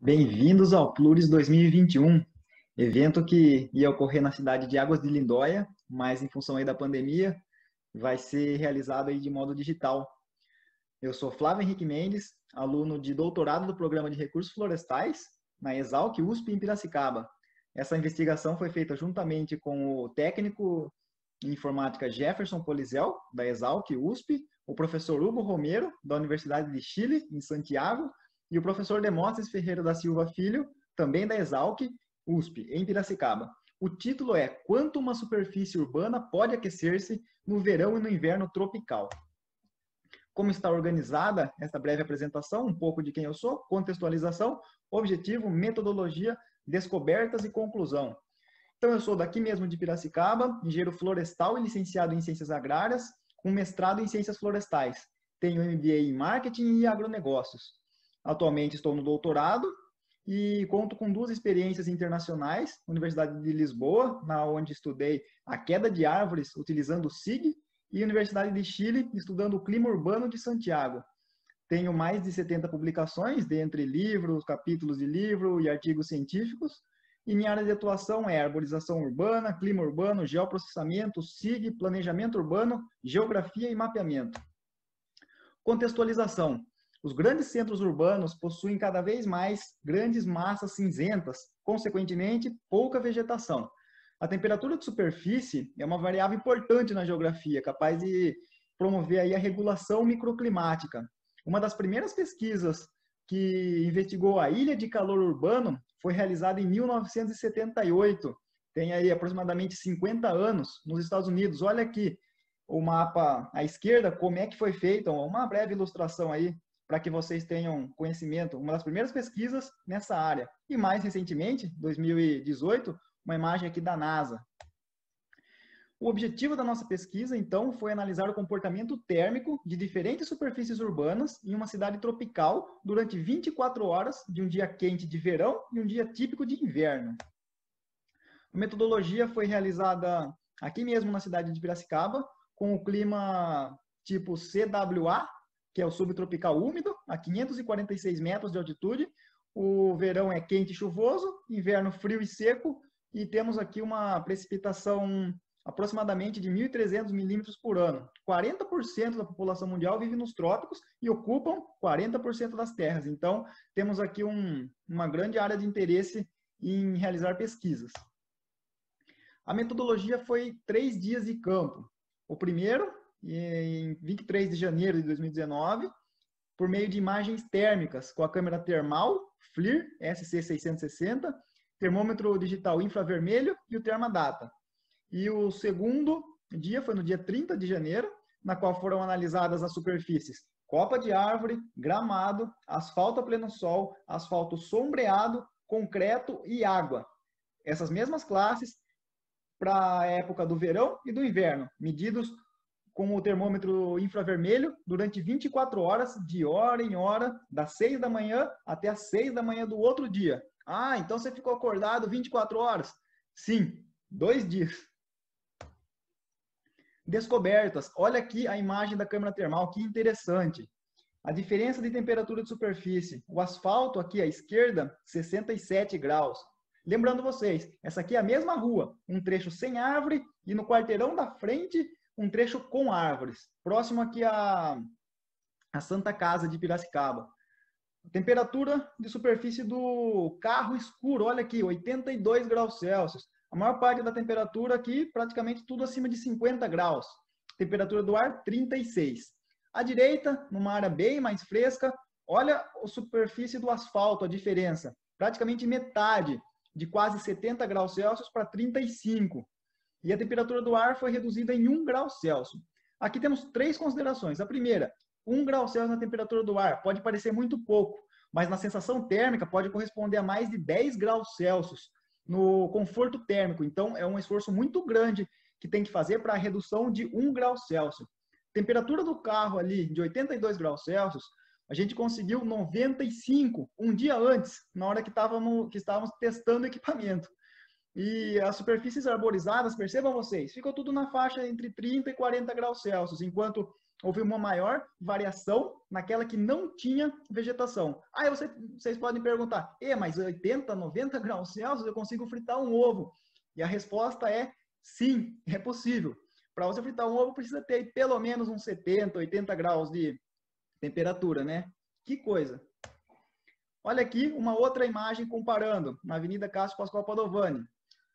Bem-vindos ao Plures 2021, evento que ia ocorrer na cidade de Águas de Lindóia, mas em função aí da pandemia, vai ser realizado aí de modo digital. Eu sou Flávio Henrique Mendes, aluno de doutorado do Programa de Recursos Florestais, na Exalc USP em Piracicaba. Essa investigação foi feita juntamente com o técnico em informática Jefferson Polizel, da Exalc USP, o professor Hugo Romero, da Universidade de Chile, em Santiago, e o professor Demóstenes Ferreira da Silva Filho, também da Exalc USP, em Piracicaba. O título é Quanto uma superfície urbana pode aquecer-se no verão e no inverno tropical. Como está organizada esta breve apresentação, um pouco de quem eu sou, contextualização, objetivo, metodologia, descobertas e conclusão. Então, eu sou daqui mesmo de Piracicaba, engenheiro florestal e licenciado em Ciências Agrárias, com mestrado em Ciências Florestais. Tenho MBA em Marketing e Agronegócios. Atualmente estou no doutorado e conto com 2 experiências internacionais, Universidade de Lisboa, na onde estudei a queda de árvores utilizando o SIG, e Universidade de Chile, estudando o clima urbano de Santiago. Tenho mais de 70 publicações, dentre livros, capítulos de livro e artigos científicos, e minha área de atuação é arborização urbana, clima urbano, geoprocessamento, SIG, planejamento urbano, geografia e mapeamento. Contextualização. Os grandes centros urbanos possuem cada vez mais grandes massas cinzentas, consequentemente, pouca vegetação. A temperatura de superfície é uma variável importante na geografia, capaz de promover aí a regulação microclimática. Uma das primeiras pesquisas que investigou a ilha de calor urbano foi realizada em 1978, tem aí aproximadamente 50 anos, nos Estados Unidos. Olha aqui o mapa à esquerda, como é que foi feito, uma breve ilustração aí, para que vocês tenham conhecimento, uma das primeiras pesquisas nessa área. E mais recentemente, 2018, uma imagem aqui da NASA. O objetivo da nossa pesquisa, então, foi analisar o comportamento térmico de diferentes superfícies urbanas em uma cidade tropical durante 24 horas de um dia quente de verão e um dia típico de inverno. A metodologia foi realizada aqui mesmo na cidade de Piracicaba, com o clima tipo CWA, que é o subtropical úmido, a 546 metros de altitude. O verão é quente e chuvoso, inverno frio e seco, e temos aqui uma precipitação aproximadamente de 1.300 milímetros por ano. 40% da população mundial vive nos trópicos e ocupam 40% das terras. Então, temos aqui uma grande área de interesse em realizar pesquisas. A metodologia foi 3 dias de campo. O primeiro, em 23 de janeiro de 2019, por meio de imagens térmicas com a câmera termal FLIR SC660, termômetro digital infravermelho e o Termadata. E o segundo dia foi no dia 30 de janeiro, na qual foram analisadas as superfícies copa de árvore, gramado, asfalto a pleno sol, asfalto sombreado, concreto e água. Essas mesmas classes para a época do verão e do inverno, medidos com o termômetro infravermelho durante 24 horas, de hora em hora, das 6 da manhã até as 6 da manhã do outro dia. Ah, então você ficou acordado 24 horas? Sim, 2 dias. Descobertas. Olha aqui a imagem da câmara termal, que interessante. A diferença de temperatura de superfície. O asfalto aqui à esquerda, 67 graus. Lembrando vocês, essa aqui é a mesma rua, um trecho sem árvore e no quarteirão da frente, um trecho com árvores, próximo aqui à Santa Casa de Piracicaba. A temperatura de superfície do carro escuro, olha aqui, 82 graus Celsius. A maior parte da temperatura aqui, praticamente tudo acima de 50 graus. Temperatura do ar, 36. À direita, numa área bem mais fresca, olha a superfície do asfalto, a diferença. Praticamente metade, de quase 70 graus Celsius para 35. E a temperatura do ar foi reduzida em 1 grau Celsius. Aqui temos 3 considerações. A primeira, 1 grau Celsius na temperatura do ar pode parecer muito pouco, mas na sensação térmica pode corresponder a mais de 10 graus Celsius no conforto térmico. Então, é um esforço muito grande que tem que fazer para a redução de 1 grau Celsius. Temperatura do carro ali de 82 graus Celsius, a gente conseguiu 95 um dia antes, na hora que estávamos testando o equipamento. E as superfícies arborizadas, percebam vocês, ficou tudo na faixa entre 30 e 40 graus Celsius, enquanto houve uma maior variação naquela que não tinha vegetação. Aí vocês podem perguntar, mas 80, 90 graus Celsius eu consigo fritar um ovo? E a resposta é sim, é possível. Para você fritar um ovo, precisa ter pelo menos uns 70, 80 graus de temperatura, né? Que coisa! Olha aqui uma outra imagem comparando, na Avenida Cássio Pascoal Padovani.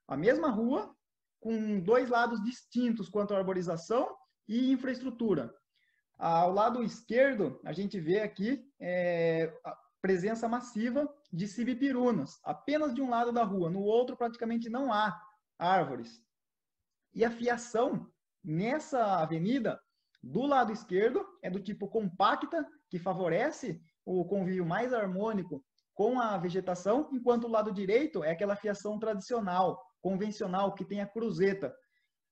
A mesma rua, com dois lados distintos quanto à arborização e infraestrutura. Ao lado esquerdo, a gente vê aqui a presença massiva de cibipirunas, apenas de um lado da rua. No outro, praticamente não há árvores. E a fiação nessa avenida, do lado esquerdo, é do tipo compacta, que favorece o convívio mais harmônico com a vegetação, enquanto o lado direito é aquela fiação tradicional, convencional, que tem a cruzeta.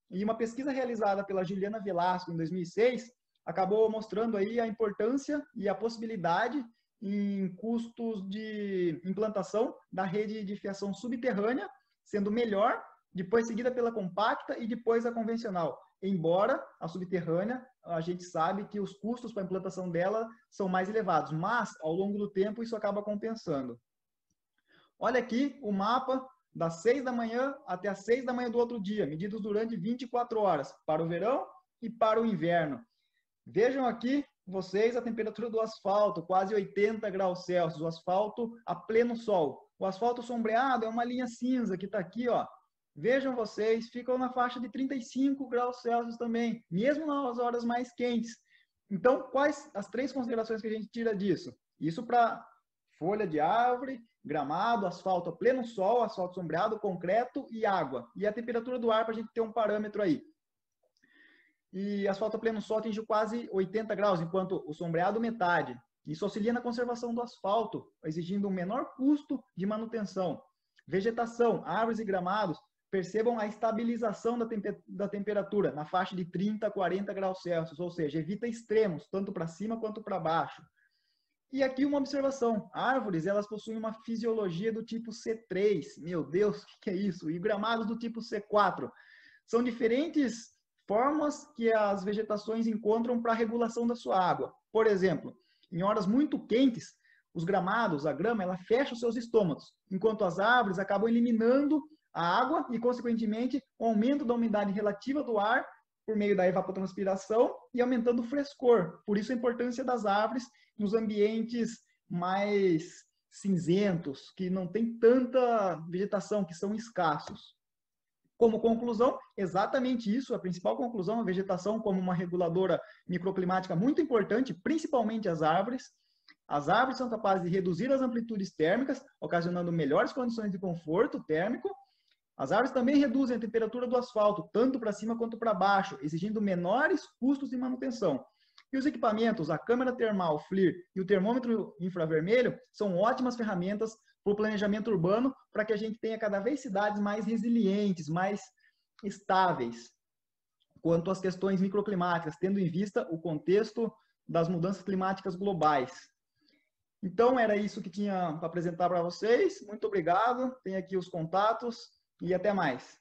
E uma pesquisa realizada pela Juliana Velasco em 2006 acabou mostrando aí a importância e a possibilidade em custos de implantação da rede de fiação subterrânea, sendo melhor, depois seguida pela compacta e depois a convencional. Embora a subterrânea, a gente sabe que os custos para a implantação dela são mais elevados, mas ao longo do tempo isso acaba compensando. Olha aqui o mapa das 6 da manhã até as 6 da manhã do outro dia, medidos durante 24 horas, para o verão e para o inverno. Vejam aqui vocês a temperatura do asfalto, quase 80 graus Celsius, o asfalto a pleno sol. O asfalto sombreado é uma linha cinza que está aqui, ó. Vejam vocês, ficam na faixa de 35 graus Celsius também, mesmo nas horas mais quentes. Então, quais as 3 considerações que a gente tira disso? Isso para folha de árvore, gramado, asfalto a pleno sol, asfalto sombreado, concreto e água. E a temperatura do ar para a gente ter um parâmetro aí. E asfalto a pleno sol atinge quase 80 graus, enquanto o sombreado metade. Isso auxilia na conservação do asfalto, exigindo um menor custo de manutenção. Vegetação, árvores e gramados, percebam a estabilização da temperatura na faixa de 30 a 40 graus Celsius, ou seja, evita extremos, tanto para cima quanto para baixo. E aqui uma observação, árvores elas possuem uma fisiologia do tipo C3, meu Deus, o que é isso? E gramados do tipo C4. São diferentes formas que as vegetações encontram para a regulação da sua água. Por exemplo, em horas muito quentes, os gramados, a grama, ela fecha os seus estômatos, enquanto as árvores acabam eliminando a água e, consequentemente, o aumento da umidade relativa do ar por meio da evapotranspiração e aumentando o frescor. Por isso a importância das árvores nos ambientes mais cinzentos, que não tem tanta vegetação, que são escassos. Como conclusão, exatamente isso, a principal conclusão, a vegetação como uma reguladora microclimática muito importante, principalmente as árvores. As árvores são capazes de reduzir as amplitudes térmicas, ocasionando melhores condições de conforto térmico. As árvores também reduzem a temperatura do asfalto, tanto para cima quanto para baixo, exigindo menores custos de manutenção. E os equipamentos, a câmera termal FLIR e o termômetro infravermelho, são ótimas ferramentas para o planejamento urbano, para que a gente tenha cada vez cidades mais resilientes, mais estáveis, quanto às questões microclimáticas, tendo em vista o contexto das mudanças climáticas globais. Então, era isso que tinha para apresentar para vocês. Muito obrigado. Tem aqui os contatos e até mais.